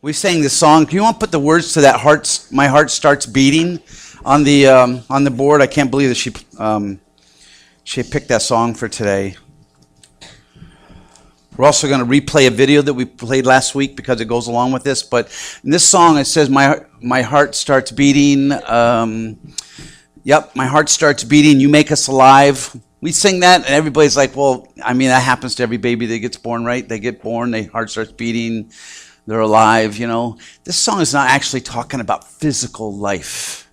We sang this song. Do you want to put the words to that "My Heart Starts Beating" on the board? I can't believe that she picked that song for today. We're also going to replay a video that we played last week because it goes along with this. But in this song, it says, "My heart starts beating." Yep, my heart starts beating. You make us alive. We sing that, and everybody's like, "Well, I mean, that happens to every baby that gets born, right? They get born, their heart starts beating." They're alive, you know. This song is not actually talking about physical life.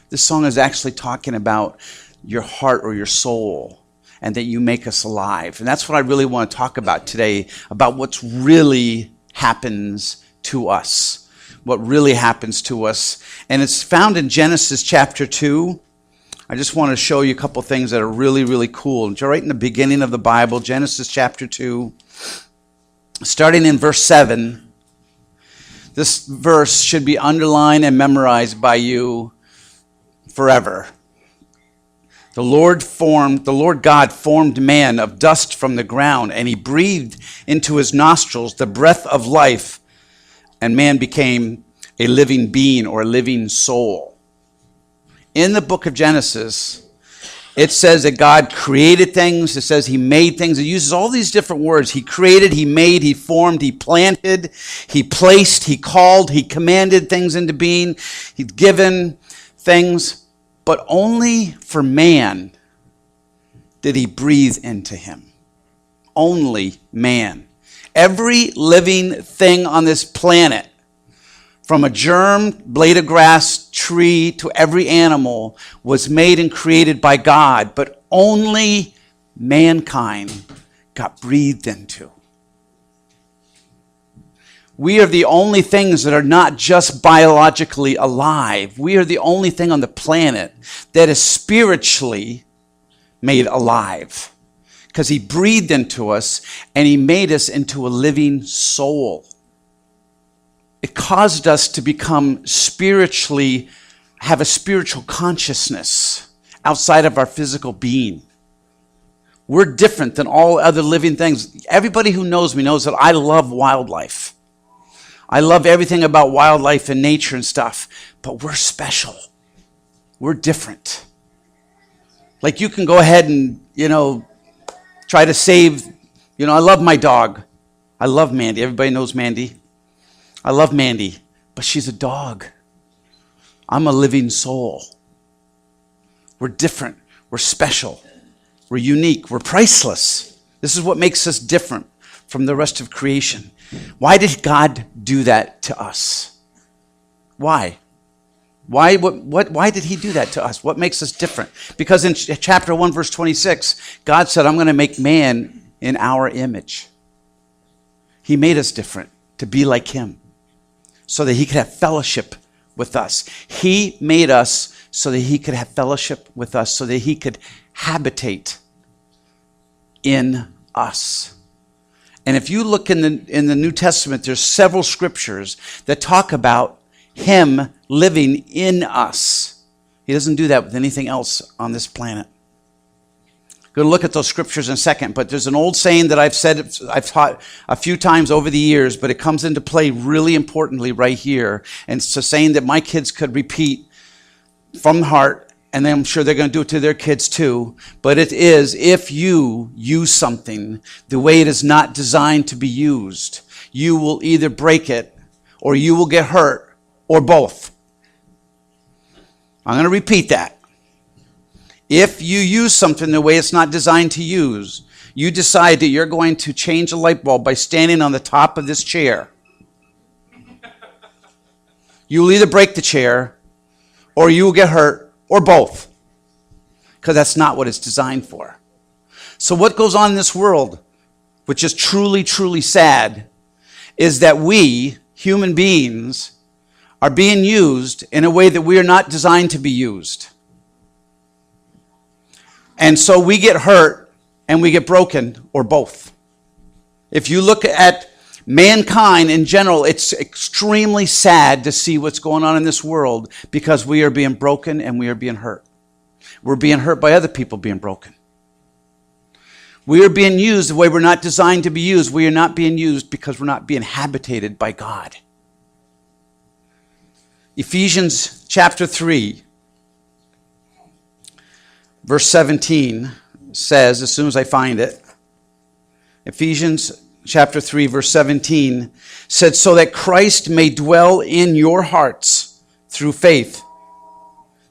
This song is actually talking about your heart or your soul, and that you make us alive. And that's what I really want to talk about today, about what's really happens to us. What really happens to us. And it's found in Genesis chapter 2. I just want to show you a couple things that are really, really cool. Right in the beginning of the Bible, Genesis chapter 2, starting in verse 7. This verse should be underlined and memorized by you forever. The Lord God formed man of dust from the ground, and he breathed into his nostrils the breath of life, and man became a living being or a living soul. In the book of Genesis, it says that God created things. It says he made things. It uses all these different words. He created, he made, he formed, he planted, he placed, he called, he commanded things into being. He'd given things, but only for man did he breathe into him. Only man. Every living thing on this planet, from a germ, blade of grass, tree, to every animal, was made and created by God, but only mankind got breathed into. We are the only things that are not just biologically alive. We are the only thing on the planet that is spiritually made alive, because he breathed into us and he made us into a living soul. It caused us to become spiritually, have a spiritual consciousness outside of our physical being. We're different than all other living things. Everybody who knows me knows that I love wildlife. I love everything about wildlife and nature and stuff, but we're special. We're different. Like you can go ahead and, try to save, I love my dog. I love Mandy. Everybody knows Mandy. I love Mandy, but she's a dog. I'm a living soul. We're different. We're special. We're unique. We're priceless. This is what makes us different from the rest of creation. Why did God do that to us? Why? Why did he do that to us? What makes us different? Because in chapter 1, verse 26, God said, I'm going to make man in our image. He made us different to be like him, so that he could have fellowship with us. He made us so that he could have fellowship with us, so that he could habitate in us. And if you look in the New Testament, there's several scriptures that talk about him living in us. He doesn't do that with anything else on this planet. Going to look at those scriptures in a second, but there's an old saying that I've taught a few times over the years, but it comes into play really importantly right here. And it's a saying that my kids could repeat from the heart, and then I'm sure they're going to do it to their kids too. But it is, if you use something the way it is not designed to be used, you will either break it, or you will get hurt, or both. I'm going to repeat that. If you use something the way it's not designed to use, you decide that you're going to change a light bulb by standing on the top of this chair, you will either break the chair, or you will get hurt, or both. Because that's not what it's designed for. So what goes on in this world, which is truly, truly sad, is that we, human beings, are being used in a way that we are not designed to be used. And so we get hurt and we get broken, or both. If you look at mankind in general, it's extremely sad to see what's going on in this world, because we are being broken and we are being hurt. We're being hurt by other people being broken. We are being used the way we're not designed to be used. We are not being used because we're not being habitated by God. Ephesians chapter 3, verse 17 says, as soon as I find it, Ephesians chapter 3, verse 17 said, so that Christ may dwell in your hearts through faith,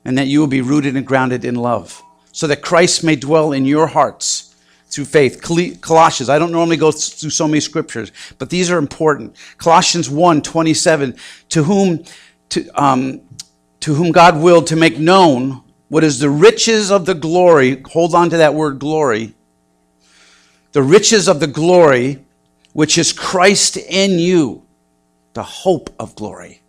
and that you will be rooted and grounded in love. So that Christ may dwell in your hearts through faith. Colossians, I don't normally go through so many scriptures, but these are important. Colossians 1:27, to whom God willed to make known what is the riches of the glory, hold on to that word glory, the riches of the glory, which is Christ in you, the hope of glory.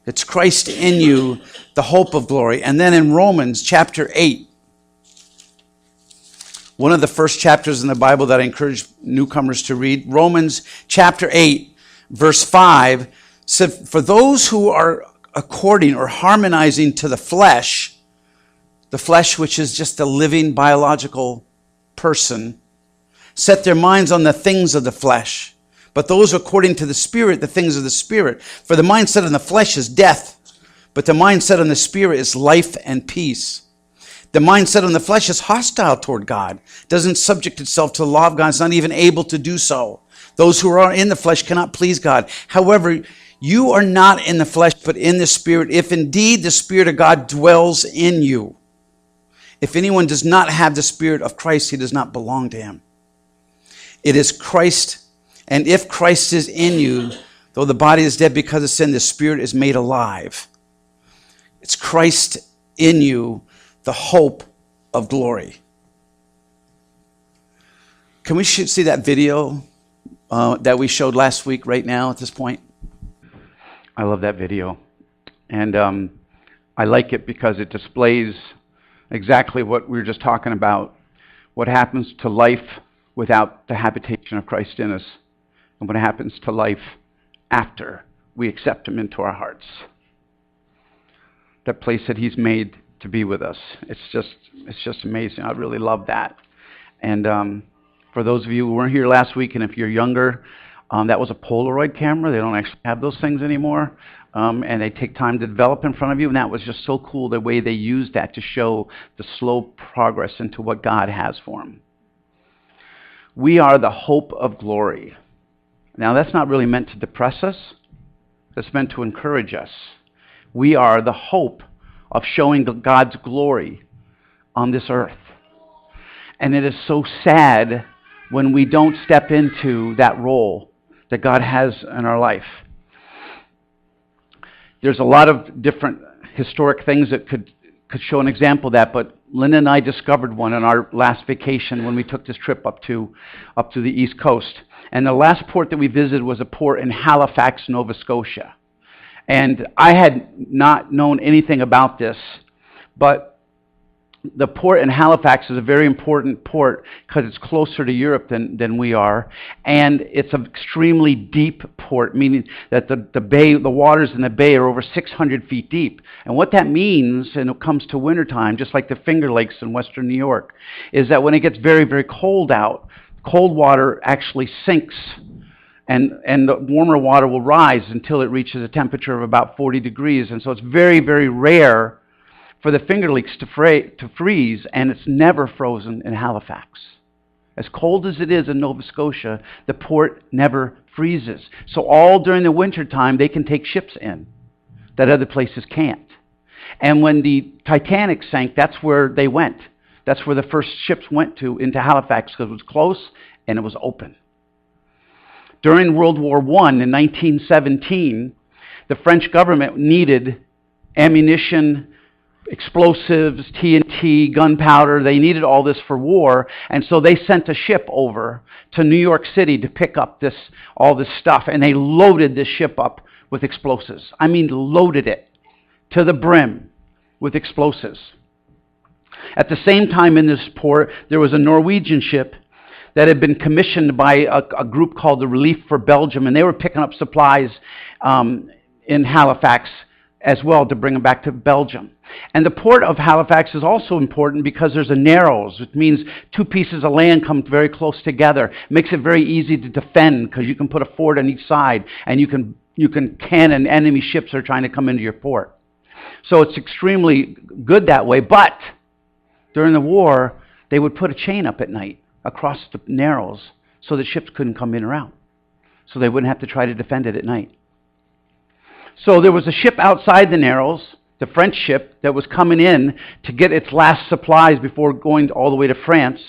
It's Christ in you, the hope of glory. And then in Romans chapter 8, one of the first chapters in the Bible that I encourage newcomers to read, Romans chapter 8, verse 5, said, for those who are according or harmonizing to the flesh which is just a living biological person, set their minds on the things of the flesh. But those according to the Spirit, the things of the Spirit. For the mindset on the flesh is death, but the mindset on the Spirit is life and peace. The mindset on the flesh is hostile toward God, doesn't subject itself to the law of God, it's not even able to do so. Those who are in the flesh cannot please God. However, you are not in the flesh, but in the Spirit, if indeed the Spirit of God dwells in you. If anyone does not have the Spirit of Christ, he does not belong to him. It is Christ. And if Christ is in you, though the body is dead because of sin, the Spirit is made alive. It's Christ in you, the hope of glory. Can we see that video that we showed last week right now at this point? I love that video. And I like it because it displays exactly what we were just talking about, what happens to life without the habitation of Christ in us, and what happens to life after we accept him into our hearts. That place that he's made to be with us. It's just amazing. I really love that. And for those of you who weren't here last week, and if you're younger, that was a Polaroid camera. They don't actually have those things anymore. And they take time to develop in front of you. And that was just so cool, the way they used that to show the slow progress into what God has for them. We are the hope of glory. Now, that's not really meant to depress us. It's meant to encourage us. We are the hope of showing God's glory on this earth. And it is so sad when we don't step into that role that God has in our life. There's a lot of different historic things that could show an example of that, but Linda and I discovered one on our last vacation when we took this trip up to the East Coast. And the last port that we visited was a port in Halifax, Nova Scotia. And I had not known anything about this, but the port in Halifax is a very important port because it's closer to Europe than we are. And it's an extremely deep port, meaning that the waters in the bay are over 600 feet deep. And what that means, and it comes to wintertime, just like the Finger Lakes in western New York, is that when it gets very, very cold out, cold water actually sinks, and the warmer water will rise until it reaches a temperature of about 40 degrees. And so it's very, very rare for the Finger Lakes to freeze, and it's never frozen in Halifax. As cold as it is in Nova Scotia, the port never freezes. So all during the winter time, they can take ships in that other places can't. And when the Titanic sank, that's where they went. That's where the first ships went to, into Halifax, because it was close and it was open. During World War I in 1917, the French government needed ammunition, explosives, TNT, gunpowder. They needed all this for war, and so they sent a ship over to New York City to pick up all this stuff, and they loaded this ship up with explosives. I mean, loaded it to the brim with explosives. At the same time in this port, there was a Norwegian ship that had been commissioned by a group called the Relief for Belgium, and they were picking up supplies in Halifax as well to bring them back to Belgium. And the port of Halifax is also important because there's a narrows, which means two pieces of land come very close together. It makes it very easy to defend because you can put a fort on each side and you can cannon enemy ships that are trying to come into your port. So it's extremely good that way, but during the war, they would put a chain up at night across the narrows so that ships couldn't come in or out. So they wouldn't have to try to defend it at night. So there was a ship outside the narrows, the French ship, that was coming in to get its last supplies before going all the way to France.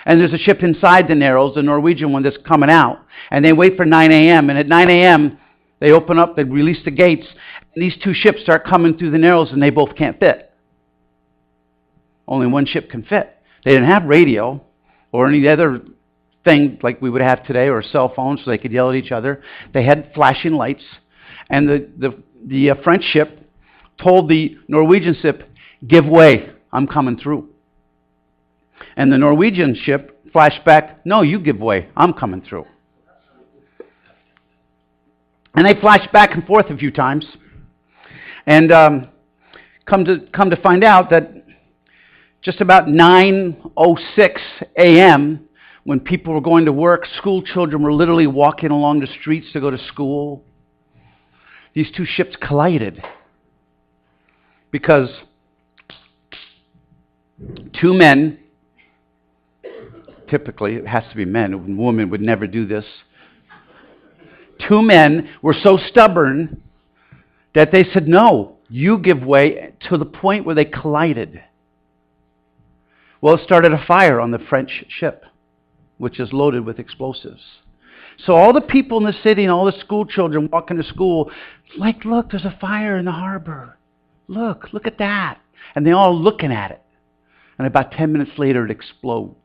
And there's a ship inside the narrows, the Norwegian one, that's coming out. And they wait for 9 a.m. And at 9 a.m., they open up, they release the gates, and these two ships start coming through the narrows, and they both can't fit. Only one ship can fit. They didn't have radio or any other thing like we would have today, or cell phones, so they could yell at each other. They had flashing lights. And the French ship told the Norwegian ship, "Give way, I'm coming through." And the Norwegian ship flashed back, "No, you give way, I'm coming through." And they flashed back and forth a few times. And come to find out that just about 9:06 a.m., when people were going to work, school children were literally walking along the streets to go to school. These two ships collided because two men, typically it has to be men, a woman would never do this. Two men were so stubborn that they said, "No, you give way," to the point where they collided. Well, it started a fire on the French ship, which is loaded with explosives. So all the people in the city and all the school children walking to school, like, "Look, there's a fire in the harbor. Look at that." And they're all looking at it. And about 10 minutes later, it explodes.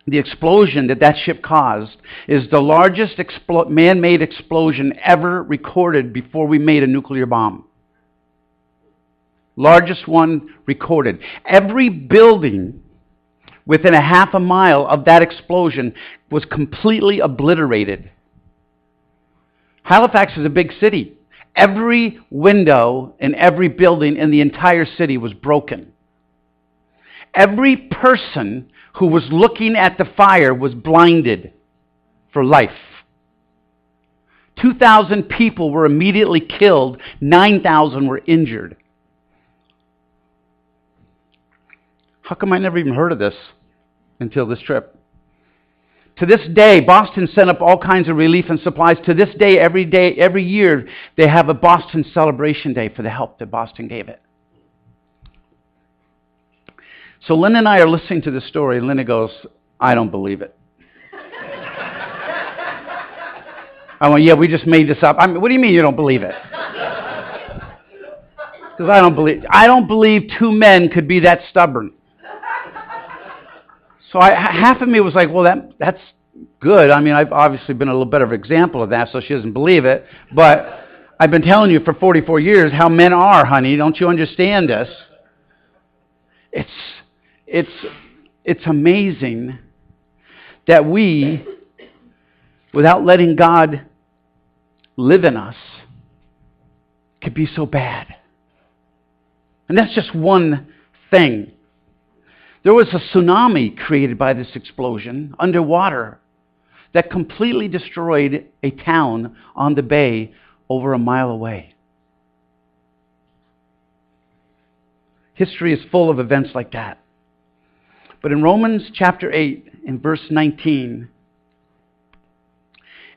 The explosion that ship caused is the largest man-made explosion ever recorded before we made a nuclear bomb. Largest one recorded. Every building within a half a mile of that explosion was completely obliterated. Halifax is a big city. Every window in every building in the entire city was broken. Every person who was looking at the fire was blinded for life. 2,000 people were immediately killed. 9,000 were injured. How come I never even heard of this until this trip? To this day, Boston sent up all kinds of relief and supplies. To this day, every year, they have a Boston Celebration Day for the help that Boston gave it. So Lynn and I are listening to the story, and Linda goes, "I don't believe it." I went, "Yeah, we just made this up." What do you mean you don't believe it? Because I don't believe two men could be that stubborn. So half of me was like, well, that's good. I mean, I've obviously been a little better of an example of that, so she doesn't believe it. But I've been telling you for 44 years how men are, honey. Don't you understand this? It's amazing that we, without letting God live in us, could be so bad. And that's just one thing. There was a tsunami created by this explosion underwater that completely destroyed a town on the bay over a mile away. History is full of events like that. But in Romans chapter 8, in verse 19,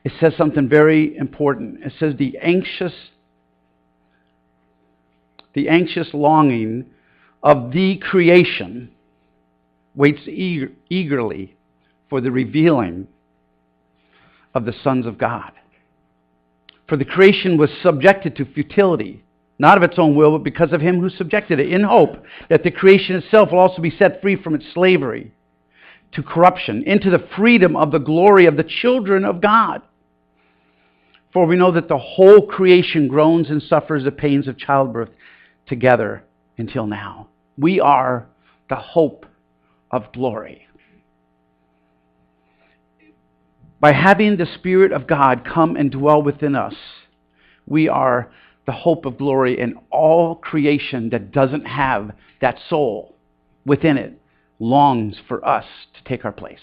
it says something very important. It says the anxious longing of the creation waits eagerly for the revealing of the sons of God. For the creation was subjected to futility, not of its own will, but because of him who subjected it, in hope that the creation itself will also be set free from its slavery to corruption, into the freedom of the glory of the children of God. For we know that the whole creation groans and suffers the pains of childbirth together until now. We are the hope of glory. By having the Spirit of God come and dwell within us, we are the hope of glory, in all creation that doesn't have that soul within it longs for us to take our place.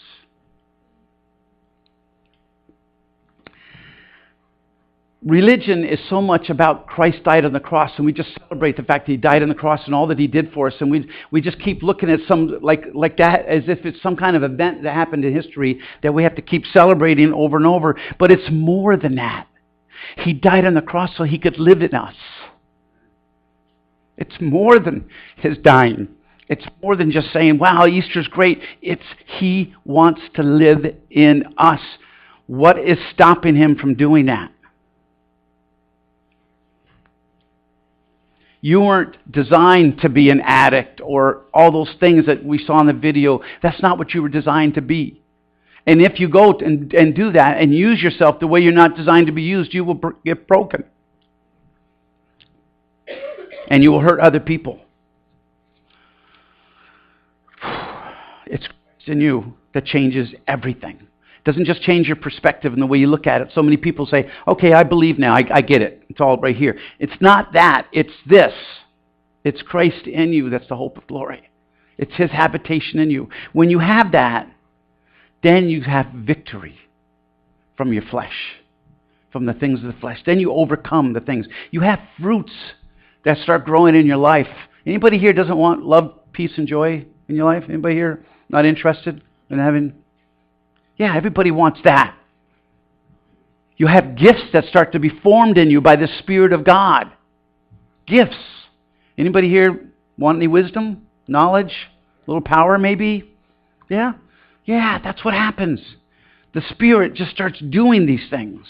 Religion is so much about Christ died on the cross, and we just celebrate the fact that He died on the cross and all that He did for us, and we just keep looking at some like that as if it's some kind of event that happened in history that we have to keep celebrating over and over. But it's more than that. He died on the cross so He could live in us. It's more than His dying. It's more than just saying, wow, Easter's great. It's He wants to live in us. What is stopping Him from doing that? You weren't designed to be an addict or all those things that we saw in the video. That's not what you were designed to be. And if you go and do that and use yourself the way you're not designed to be used, you will get broken. And you will hurt other people. It's Christ in you that changes everything. It doesn't just change your perspective and the way you look at it. So many people say, okay, I believe now. I get it. It's all right here. It's not that. It's this. It's Christ in you that's the hope of glory. It's His habitation in you. When you have that, then you have victory from your flesh, from the things of the flesh. Then you overcome the things. You have fruits that start growing in your life. Anybody here doesn't want love, peace, and joy in your life? Anybody here not interested in having? Yeah, everybody wants that. You have gifts that start to be formed in you by the Spirit of God. Gifts. Anybody here want any wisdom, knowledge, a little power maybe? Yeah? Yeah, that's what happens. The Spirit just starts doing these things.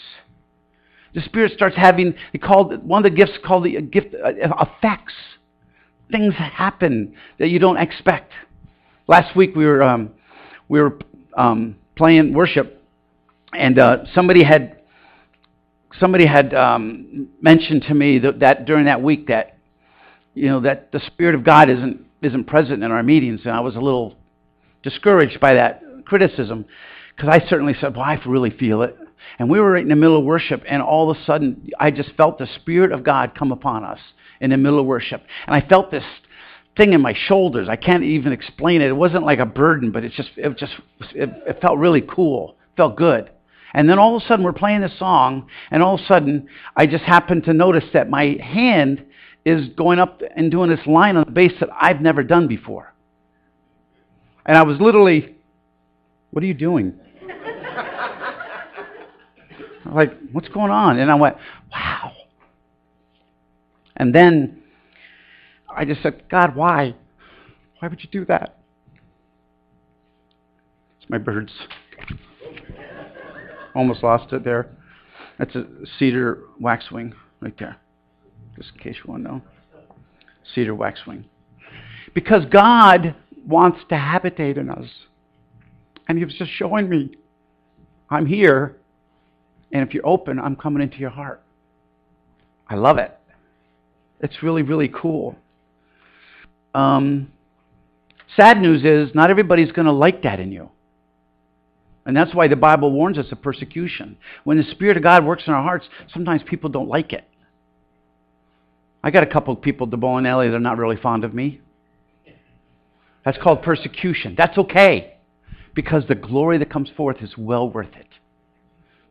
The Spirit starts having, one of the gifts called the gift effects. Things happen that you don't expect. Last week we were playing worship, and somebody had mentioned to me that during that week that that the Spirit of God isn't present in our meetings, and I was a little discouraged by that criticism, because I certainly said, well, I really feel it. And we were right in the middle of worship, and all of a sudden I just felt the Spirit of God come upon us in the middle of worship, and I felt this thing in my shoulders. I can't even explain it. It wasn't like a burden, but it felt really cool. It felt good. And then all of a sudden we're playing this song, and all of a sudden I just happened to notice that my hand is going up and doing this line on the bass that I've never done before. And I was literally, what are you doing? I was like, what's going on? And I went, wow. And then I just said, God, why? Why would you do that? It's my birds. Almost lost it there. That's a cedar waxwing right there. Just in case you want to know. Cedar waxwing. Because God wants to habitate in us. And He was just showing me, I'm here, and if you're open, I'm coming into your heart. I love it. It's really, really cool. Sad news is, not everybody's going to like that in you. And that's why the Bible warns us of persecution. When the Spirit of God works in our hearts, sometimes people don't like it. I got a couple of people at the bowling alley that are not really fond of me. That's called persecution. That's okay, because the glory that comes forth is well worth it.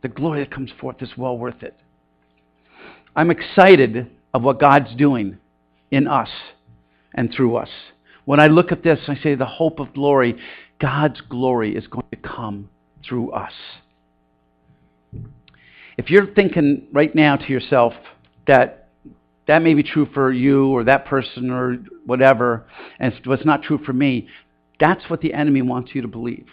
The glory that comes forth is well worth it. I'm excited of what God's doing in us and through us. When I look at this, I say the hope of glory, God's glory is going to come through us. If you're thinking right now to yourself that may be true for you or that person or whatever, and it's what's not true for me, that's what the enemy wants you to believe.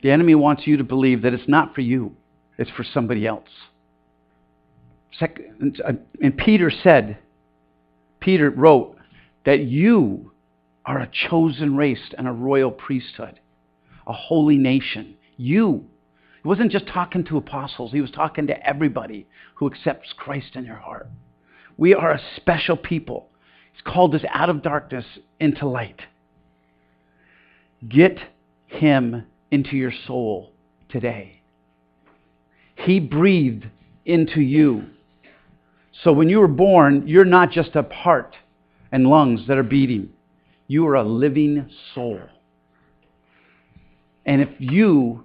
The enemy wants you to believe that it's not for you, it's for somebody else. And Peter wrote that you are a chosen race and a royal priesthood, a holy nation. You. He wasn't just talking to apostles. He was talking to everybody who accepts Christ in their heart. We are a special people. He's called us out of darkness into light. Get Him into your soul today. He breathed into you. So when you were born, you're not just a heart and lungs that are beating. You are a living soul. And if you